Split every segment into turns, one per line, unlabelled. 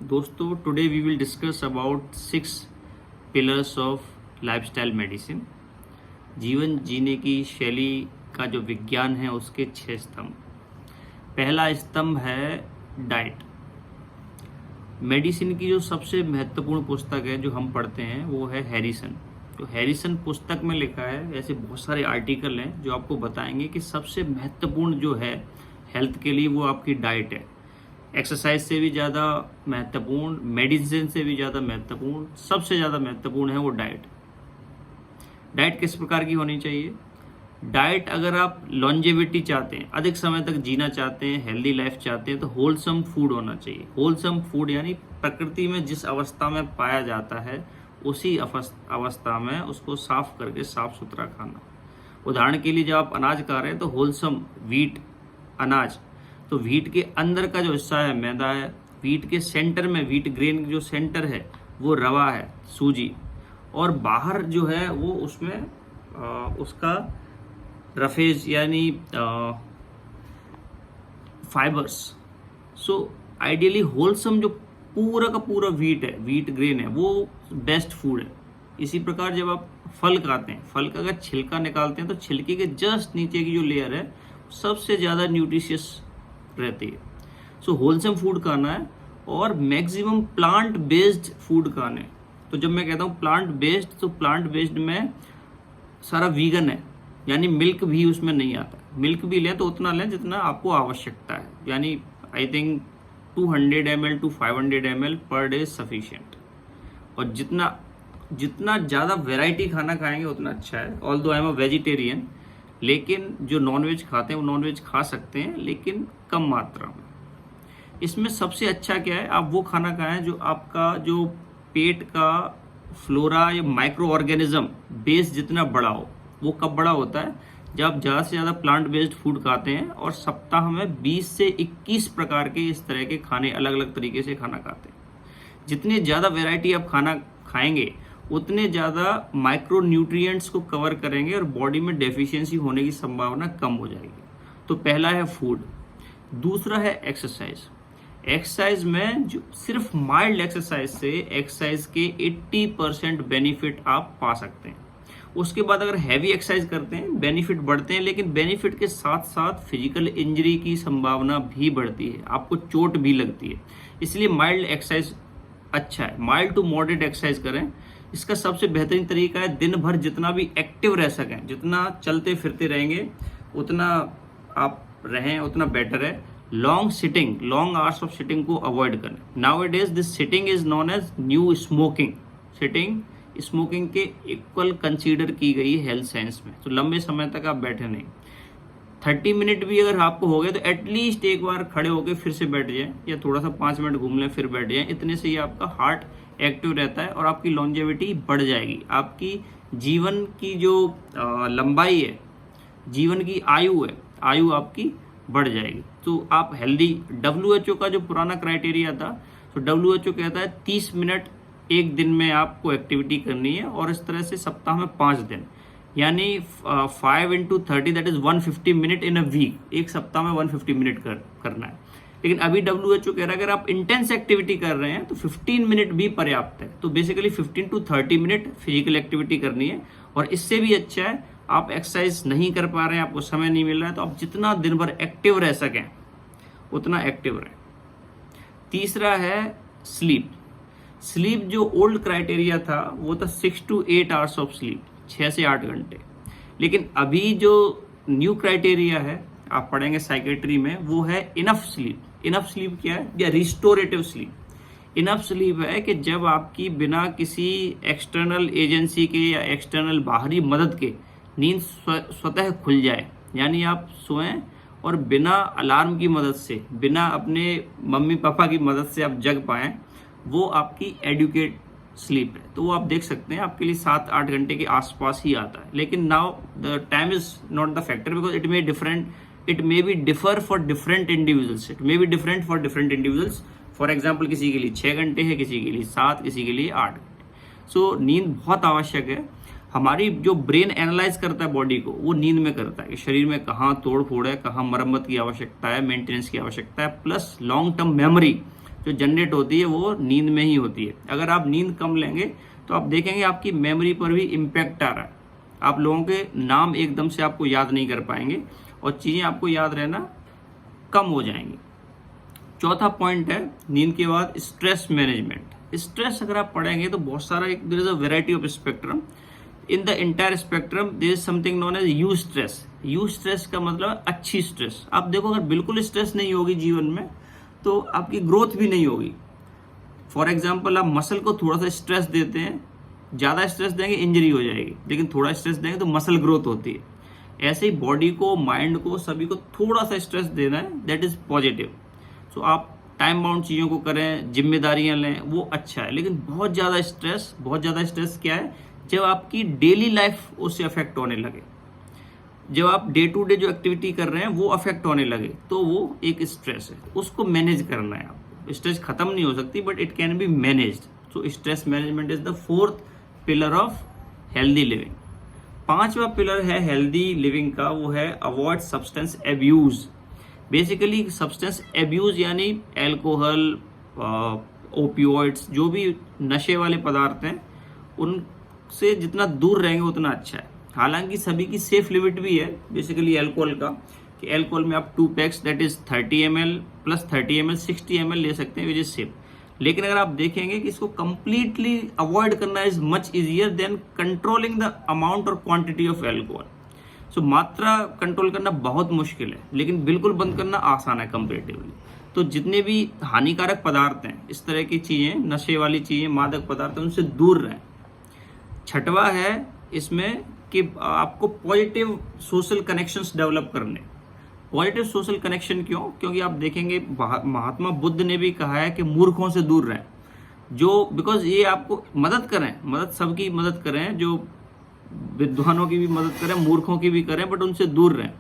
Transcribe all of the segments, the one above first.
दोस्तों today we will discuss about 6 pillars of lifestyle medicine. जीवन जीने की शैली का जो विज्ञान है उसके 6 स्तंभ। पहला स्तंभ है डाइट। मेडिसिन की जो सबसे महत्वपूर्ण पुस्तक है जो हम पढ़ते हैं वो है हैरिसन। तो हैरिसन पुस्तक में लिखा है, ऐसे बहुत सारे आर्टिकल हैं जो आपको बताएंगे कि सबसे महत्वपूर्ण जो है हेल्थ के लिए वो आपकी डाइट है। एक्सरसाइज से भी ज़्यादा महत्वपूर्ण, मेडिसिन से भी ज़्यादा महत्वपूर्ण, सबसे ज़्यादा महत्वपूर्ण है वो डाइट। डाइट किस प्रकार की होनी चाहिए? डाइट, अगर आप लॉन्जेविटी चाहते हैं, अधिक समय तक जीना चाहते हैं, हेल्दी लाइफ चाहते हैं, तो होलसम फूड होना चाहिए। होलसम फूड यानी प्रकृति में जिस अवस्था में पाया जाता है उसी अवस्था में उसको साफ करके साफ सुथरा खाना। उदाहरण के लिए जब आप अनाज खा रहे हैं तो होलसम व्हीट अनाज, तो व्हीट के अंदर का जो हिस्सा है मैदा है, व्हीट के सेंटर में, व्हीट ग्रेन जो सेंटर है वो रवा है, सूजी, और बाहर जो है वो उसमें उसका रफेज यानी फाइबर्स। सो आइडियली होलसम जो पूरा का पूरा व्हीट है, व्हीट ग्रेन है, वो बेस्ट फूड है। इसी प्रकार जब आप फल खाते हैं, फल का अगर छिलका निकालते हैं तो छिलके के जस्ट नीचे की जो लेयर है सबसे ज़्यादा न्यूट्रिशियस रहती है। सो होलसम फूड खाना है और मैक्सिमम प्लांट बेस्ड फूड खाने हैं। तो जब मैं कहता हूँ प्लांट बेस्ड, तो प्लांट बेस्ड में सारा वीगन है, यानी मिल्क भी उसमें नहीं आता। मिल्क भी लें तो उतना लें जितना आपको आवश्यकता है, यानी I think 200 ml to 500 ml per day sufficient. और जितना ज़्यादा वेराइटी खाना खाएंगे उतना अच्छा है। Although I am a vegetarian, लेकिन जो नॉनवेज खाते हैं वो नॉनवेज खा सकते हैं, लेकिन कम मात्रा में। इसमें सबसे अच्छा क्या है, आप वो खाना खाएं जो आपका जो पेट का फ्लोरा या माइक्रो ऑर्गेनिज्म बेस जितना बड़ा हो। वो कब बड़ा होता है? जब आप ज़्यादा से ज़्यादा प्लांट बेस्ड फूड खाते हैं और सप्ताह में 20 से 21 प्रकार के इस तरह के खाने, अलग अलग तरीके से खाना खाते हैं। जितनी ज़्यादा वैरायटी आप खाना खाएंगे उतने ज़्यादा माइक्रो न्यूट्रिएंट्स को कवर करेंगे और बॉडी में डेफिशिएंसी होने की संभावना कम हो जाएगी। तो पहला है फूड। दूसरा है एक्सरसाइज। एक्सरसाइज में जो सिर्फ माइल्ड एक्सरसाइज से एक्सरसाइज के 80% बेनिफिट आप पा सकते हैं। उसके बाद अगर हैवी एक्सरसाइज करते हैं बेनिफिट बढ़ते हैं, लेकिन बेनिफिट के साथ साथ फिजिकल इंजरी की संभावना भी बढ़ती है, आपको चोट भी लगती है। इसलिए माइल्ड एक्सरसाइज अच्छा है। माइल्ड टू मॉडरेट एक्सरसाइज करें। इसका सबसे बेहतरीन तरीका है दिन भर जितना भी एक्टिव रह सकें, जितना चलते फिरते रहेंगे उतना आप रहें उतना बेटर है। Long sitting, long hours of sitting को अवॉइड करें। Now it is this sitting is known as new smoking. Sitting smoking के इक्वल कंसीडर की गई हेल्थ साइंस में। तो लंबे समय तक आप बैठे नहीं, 30 मिनट भी अगर आपको हो गए तो एटलीस्ट एक बार खड़े होकर फिर से बैठ जाएं, या थोड़ा सा 5 मिनट घूम लें फिर बैठ जाएं। इतने से ही आपका हार्ट एक्टिव रहता है और आपकी लॉन्जेविटी बढ़ जाएगी। आपकी जीवन की जो लंबाई है, जीवन की आयु है, आयु आपकी बढ़ जाएगी। तो आप हेल्दी, WHO का जो पुराना क्राइटेरिया था, तो WHO कहता है 30 मिनट एक दिन में आपको एक्टिविटी करनी है, और इस तरह से सप्ताह में 5 दिन, यानी 5 into 30 that is 150 minute in a week. एक सप्ताह में 150 मिनट करना है। लेकिन अभी WHO कह रहा है अगर आप इंटेंस एक्टिविटी कर रहे हैं तो 15 मिनट भी पर्याप्त है। तो basically 15 to 30 minute physical activity करनी है। और इससे भी अच्छा है, आप एक्सरसाइज नहीं कर पा रहे हैं, आपको समय नहीं मिल रहा है, तो आप जितना दिन भर एक्टिव रह सकें उतना एक्टिव रहें। तीसरा है स्लीप। स्लीप जो ओल्ड क्राइटेरिया था वो था 6 to 8 आवर्स ऑफ स्लीप, 6 से 8 घंटे। लेकिन अभी जो न्यू क्राइटेरिया है, आप पढ़ेंगे साइकेट्री में, वो है इनफ स्लीप। इनफ स्लीप क्या है? या रिस्टोरेटिव स्लीप। इनफ स्लीप है कि जब आपकी बिना किसी एक्सटर्नल एजेंसी के या एक्सटर्नल बाहरी मदद के नींद स्वतः खुल जाए, यानी आप सोएं और बिना अलार्म की मदद से, बिना अपने मम्मी पापा की मदद से आप जग पाएं, वो आपकी एडुकेट स्लीप है। तो वो आप देख सकते हैं आपके लिए 7-8 घंटे के आसपास ही आता है। लेकिन now the time is not the factor, because it may be differ for different individuals. It may be different for different individuals. For example, किसी के लिए 6 घंटे है, किसी के लिए 7, किसी के लिए 8 घंटे। सो नींद बहुत आवश्यक है। हमारी जो ब्रेन एनालाइज करता है बॉडी को, वो नींद में करता है कि शरीर में कहाँ तोड़ फोड़ है, कहाँ मरम्मत की आवश्यकता है, मेंटेनेंस की आवश्यकता है। प्लस लॉन्ग टर्म मेमोरी जो जनरेट होती है वो नींद में ही होती है। अगर आप नींद कम लेंगे तो आप देखेंगे आपकी मेमोरी पर भी इम्पैक्ट आ रहा है। आप लोगों के नाम एकदम से आपको याद नहीं कर पाएंगे और चीज़ें आपको याद रहना कम हो जाएंगी। चौथा पॉइंट है नींद के बाद स्ट्रेस मैनेजमेंट। स्ट्रेस अगर आप पढ़ेंगे तो बहुत सारा there is a variety of spectrum. In the entire spectrum there is something known as eustress. Eustress का मतलब अच्छी स्ट्रेस। आप देखो अगर बिल्कुल स्ट्रेस नहीं होगी जीवन में तो आपकी ग्रोथ भी नहीं होगी। फॉर एग्जाम्पल आप मसल को थोड़ा सा स्ट्रेस देते हैं, ज़्यादा स्ट्रेस देंगे इंजरी हो जाएगी, लेकिन थोड़ा स्ट्रेस देंगे तो मसल ग्रोथ होती है। ऐसे ही बॉडी को, माइंड को, सभी को थोड़ा सा स्ट्रेस देना है, दैट इज पॉजिटिव। सो आप टाइम बाउंड चीज़ों को करें, जिम्मेदारियां लें, वो अच्छा है। लेकिन बहुत ज़्यादा स्ट्रेस क्या है? जब आपकी डेली लाइफ उससे अफेक्ट होने लगे, जब आप डे टू डे जो एक्टिविटी कर रहे हैं वो अफेक्ट होने लगे, तो वो एक स्ट्रेस है। उसको मैनेज करना है आपको। स्ट्रेस खत्म नहीं हो सकती but it can be managed. So stress management is the fourth pillar of healthy living. पांचवा पिलर है हेल्दी लिविंग का, वो है avoid substance abuse. Basically substance abuse यानी एल्कोहल, ओपियोइड्स, जो भी नशे वाले पदार्थ हैं उनसे जितना दूर रहेंगे उतना अच्छा है। हालांकि सभी की सेफ लिमिट भी है बेसिकली अल्कोहल का, कि अल्कोहल में आप 2 PACS that is 30 ml plus 30 ml 60 ml ले सकते हैं विच इज सेफ। लेकिन अगर आप देखेंगे कि इसको कंप्लीटली अवॉइड करना is much easier than controlling the amount और क्वांटिटी ऑफ अल्कोहल। सो मात्रा कंट्रोल करना बहुत मुश्किल है, लेकिन बिल्कुल बंद करना आसान है कंपेरेटिवली। तो जितने भी हानिकारक पदार्थ हैं, इस तरह की चीज़ें, नशे वाली चीज़ें, मादक पदार्थ, उनसे दूर रहें। छठवा है इसमें कि आपको पॉजिटिव सोशल कनेक्शंस डेवलप करने। पॉजिटिव सोशल कनेक्शन क्यों? क्योंकि आप देखेंगे महात्मा बुद्ध ने भी कहा है कि मूर्खों से दूर रहें, जो बिकॉज ये आपको मदद करें, सबकी मदद करें, जो विद्वानों की भी मदद करें, मूर्खों की भी करें, बट उनसे दूर रहें,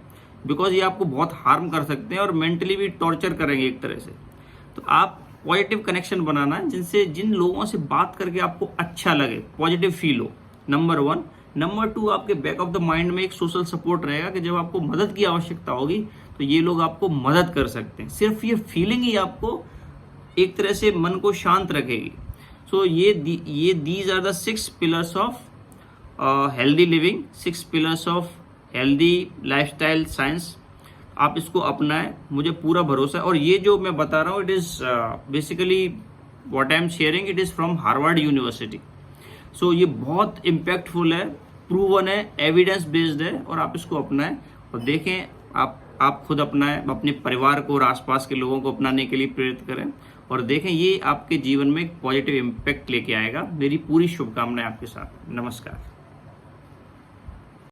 बिकॉज ये आपको बहुत हार्म कर सकते हैं और मेंटली भी टॉर्चर करेंगे एक तरह से। तो आप पॉजिटिव कनेक्शन बनाना है जिन लोगों से बात करके आपको अच्छा लगे, पॉजिटिव फील हो, नंबर 1। नंबर 2, आपके बैक ऑफ द माइंड में एक सोशल सपोर्ट रहेगा कि जब आपको मदद की आवश्यकता होगी तो ये लोग आपको मदद कर सकते हैं। सिर्फ ये फीलिंग ही आपको एक तरह से मन को शांत रखेगी। सो ये these are the 6 pillars of healthy living, 6 pillars of healthy lifestyle science. आप इसको अपनाएं, मुझे पूरा भरोसा है। और ये जो मैं बता रहा हूँ it is basically what I am sharing, it is from Harvard University. So ये बहुत इम्पैक्टफुल है, प्रूवन है, एविडेंस बेस्ड है, और आप इसको अपनाएं और देखें। आप खुद अपनाएं, अपने परिवार को और आसपास के लोगों को अपनाने के लिए प्रेरित करें और देखें ये आपके जीवन में एक पॉजिटिव इम्पैक्ट लेके आएगा। मेरी पूरी शुभकामनाएं आपके साथ। नमस्कार।